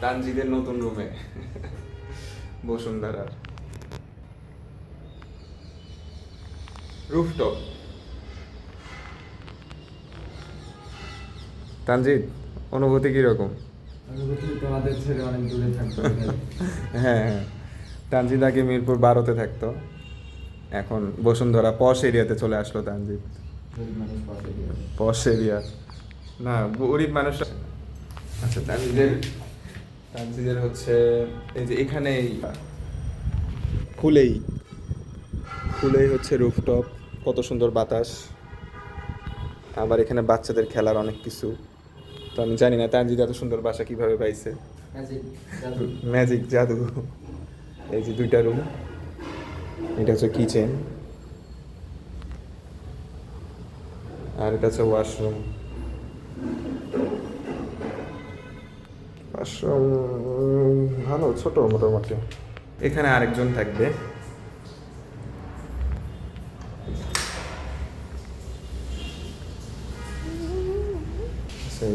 তানজিদের নতুন রুমে বসুন্ধরার রুফটপ। তানজিদ, অনুভূতি কিরকম? তোমাদের ছেড়ে অনেক দূরে থাকতো। হ্যাঁ হ্যাঁ, তানজিদ আগে মিরপুর 12-তে থাকতো, এখন বসুন্ধরা পশ এরিয়াতে চলে আসলো তানজিদ। পশ এরিয়া না, গরিব মানুষ। আচ্ছা, তানজিদের হচ্ছে এই যে এখানেই খুলেই খুলেই হচ্ছে রুফটপ, কত সুন্দর বাতাস, আবার এখানে বাচ্চাদের খেলার অনেক কিছু। তো আমি জানি না তানজিদ এত সুন্দর বাসা কিভাবে পাইছে। ম্যাজিক জাদু। এই যে 2টা রুম, এটা হচ্ছে কিচেন আর এটা হচ্ছে ওয়াশরুম। ওয়াশরুম ভালো, ছোট মোটামুটি। এখানে আরেকজন থাকবে।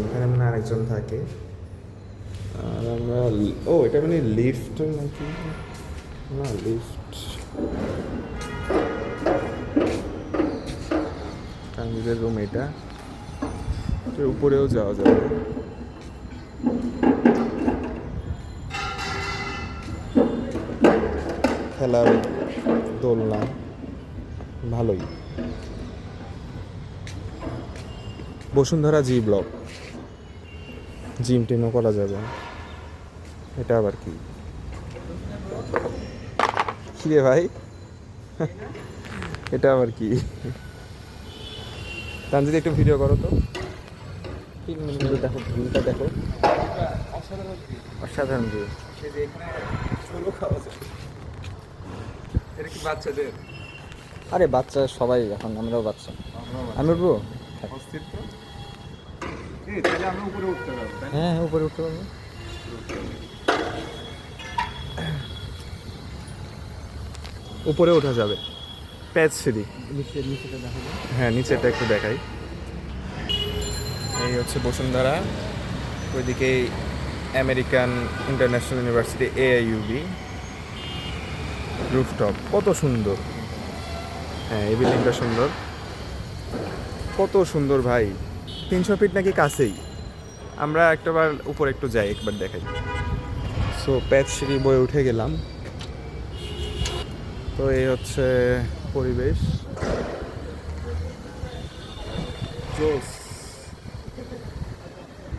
এখানে মানে আরেকজন থাকে। আর আমরা এটা মানে লিফট নাকি না, লিফট তানজিদের রুম এটা, উপরেও যাওয়া যাবে। খেলার দোলনা ভালোই। বসুন্ধরা জি ব্লক, জিম টিমও করা যাবে। এটা আবার কি রে ভাই? এটা আবার কি? তানজিদ একটু ভিডিও করো তো। 3 মিনিট দেখো, ভিউটা দেখো, অসাধারণ ভিউ। এটা কি বাচ্চাদের? আরে বাচ্চা সবাই, এখন আমরাও বাচ্চা। আমি উঠবো? হ্যাঁ হ্যাঁ, উপরে উঠতে পারবো। উপরে ওঠা যাবে, প্যাচ সিঁড়ি। নিচেটা দেখা যায়। হ্যাঁ, নিচেরটা একটু দেখাই। এই হচ্ছে বসুন্ধরা, ওইদিকে American international university AIUB। Rooftop কত সুন্দর। হ্যাঁ, এই বিল্ডিংটা সুন্দর, কত সুন্দর ভাই। 300 ফিট নাকি কাছেই। আমরা একটাবার উপরে একটু যাই, একবার দেখাই। সো প্যাচ সিঁড়ি বয়ে উঠে গেলাম। তো এই হচ্ছে পরিবেশ, জোস।